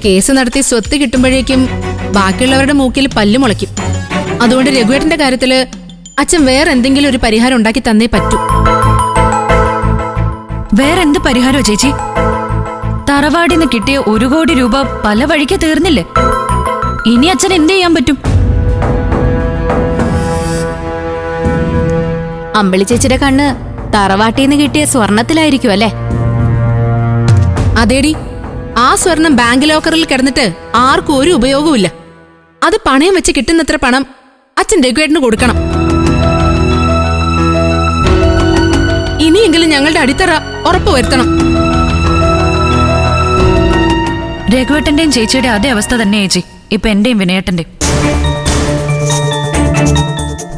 Case നടത്തി സ്വത്ത് കിട്ടുമ്പോഴേക്കും ബാക്കിയുള്ളവരുടെ മൂക്കിൽ പല്ലു മുളയ്ക്കും. അതുകൊണ്ട് രഘുവേട്ടന്റെ കാര്യത്തില് അച്ഛൻ വേറെ എന്തെങ്കിലും ഒരു പരിഹാരം ഉണ്ടാക്കി തന്നേ പറ്റൂ. വേറെന്ത് പരിഹാരോ ചേച്ചി? തറവാടിന്ന് കിട്ടിയ 1 കോടി രൂപ പല വഴിക്ക് തീർന്നില്ലേ? ഇനി അച്ഛൻ എന്ത് ചെയ്യാൻ പറ്റും? അമ്പിളി ചേച്ചിയുടെ കണ്ണ് തറവാട്ടിന്ന് കിട്ടിയ സ്വർണത്തിലായിരിക്കും അല്ലേ? അതേടി, ആ സ്വർണം ബാങ്ക് ലോക്കറിൽ കിടന്നിട്ട് ആർക്കും ഒരു ഉപയോഗവുമില്ല. അത് പണയം വെച്ച് കിട്ടുന്നത്ര പണം അച്ഛൻ രഘുവേട്ടന് കൊടുക്കണം. ഇനിയെങ്കിലും ഞങ്ങളുടെ അടിത്തറ ഉറപ്പുവരുത്തണം. രഘുവേട്ടന്റെയും ചേച്ചിയുടെ അതേ അവസ്ഥ തന്നെ ചേച്ചി ഇപ്പൊ എന്റെയും വിനയേട്ടന്റെയും.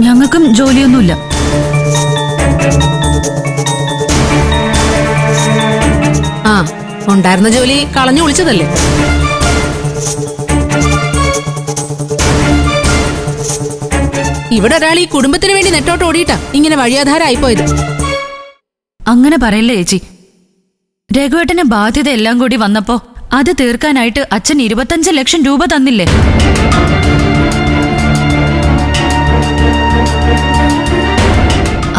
ഞങ്ങൾക്കും ജോലിയൊന്നുമില്ല. ആ, ഉണ്ടായിരുന്ന ജോലി കളഞ്ഞു വിളിച്ചതല്ലേ? ഇവിടെ ഒരാൾ ഈ കുടുംബത്തിന് വേണ്ടി നെട്ടോട്ട് ഓടിയിട്ടാ ഇങ്ങനെ വഴിയാധാരമായിപ്പോയത്. അങ്ങനെ പറയില്ലേ ചേച്ചി. രഘുവേട്ടന് ബാധ്യത എല്ലാം കൂടി വന്നപ്പോ അത് തീർക്കാനായിട്ട് അച്ഛൻ 25 ലക്ഷം രൂപ തന്നില്ലേ?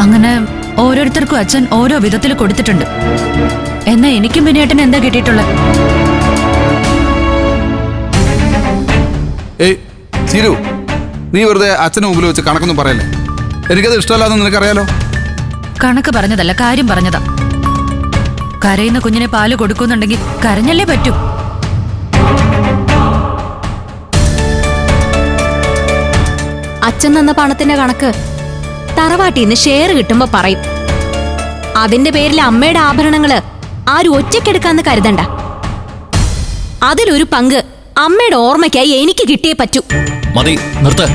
അങ്ങനെ ഓരോരുത്തർക്കും അച്ഛൻ ഓരോ വിധത്തിൽ കൊടുത്തിട്ടുണ്ട്. എന്നാ എനിക്കും വിനയേട്ടന് എന്താ കിട്ടിയിട്ടുള്ളത്? ഏയ് സീരു, നീ വെറുതെ അച്ഛനെ മുമ്പിൽ വെച്ച് കണക്കൊന്നും പറയല്ലേ. എനിക്കത് ഇഷ്ടമല്ലാന്ന് നിനക്കറിയാലോ. കണക്ക് പറഞ്ഞതല്ല, കാര്യം പറഞ്ഞതാ. കരയുന്ന കുഞ്ഞിനെ പാല് കൊടുക്കുന്നുണ്ടെങ്കിൽ കരഞ്ഞല്ലേ പറ്റൂ. അച്ഛൻ തന്ന പണത്തിന്റെ കണക്ക് തറവാട്ടിന്ന് ഷെയർ കിട്ടുമ്പോ പറയും. അതിന്റെ പേരിൽ അമ്മയുടെ ആഭരണങ്ങള് ആരും ഒറ്റയ്ക്കെടുക്കാന്ന് കരുതണ്ട. അതിലൊരു പങ്ക് അമ്മയുടെ ഓർമ്മയ്ക്കായി എനിക്ക് കിട്ടിയേ പറ്റൂ. മതി, നിർത്ത്.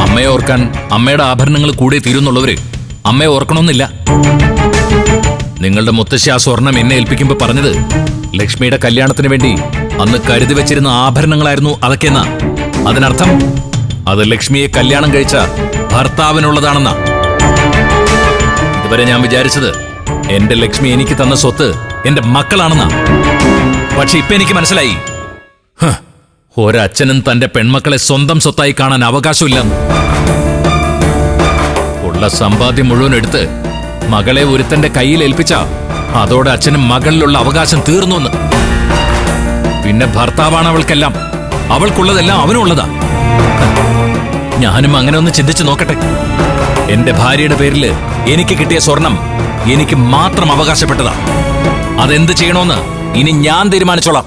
അമ്മയെ ഓർക്കാൻ അമ്മയുടെ ആഭരണങ്ങൾ കൂടെ തീരുന്നുള്ളവര് അമ്മയെ ഓർക്കണമെന്നില്ല. നിങ്ങളുടെ മുത്തശ്ശി ആ സ്വർണം എന്നെ ഏൽപ്പിക്കുമ്പോ പറഞ്ഞത് ലക്ഷ്മിയുടെ കല്യാണത്തിന് വേണ്ടി അന്ന് കരുതി വെച്ചിരുന്ന ആഭരണങ്ങളായിരുന്നു അതൊക്കെയെന്നാ. അതിനർത്ഥം അത് ലക്ഷ്മിയെ കല്യാണം കഴിച്ച ഭർത്താവിനുള്ളതാണെന്നാ. ഇതുവരെ ഞാൻ വിചാരിച്ചത് എന്റെ ലക്ഷ്മി എനിക്ക് തന്ന സ്വത്ത് എന്റെ മക്കളാണെന്നാ. പക്ഷെ ഇപ്പൊ എനിക്ക് മനസ്സിലായി, ഒരച്ഛനും തന്റെ പെൺമക്കളെ സ്വന്തം സ്വത്തായി കാണാൻ അവകാശമില്ലെന്ന്. ഉള്ള സമ്പാദ്യം മുഴുവൻ എടുത്ത് മകളെ ഒരുത്തന്റെ കയ്യിൽ ഏൽപ്പിച്ച അതോടെ അച്ഛനും മകളിലുള്ള അവകാശം തീർന്നു. പിന്നെ ഭർത്താവാണ് അവൾക്കെല്ലാം, അവൾക്കുള്ളതെല്ലാം അവനുള്ളതാ. ഞാനും അങ്ങനെ ഒന്ന് ചിന്തിച്ചു നോക്കട്ടെ. എന്റെ ഭാര്യയുടെ പേരിൽ എനിക്ക് കിട്ടിയ സ്വർണം എനിക്ക് മാത്രം അവകാശപ്പെട്ടതാ. അതെന്ത് ചെയ്യണോന്ന് ഇനി ഞാൻ തീരുമാനിച്ചോളാം.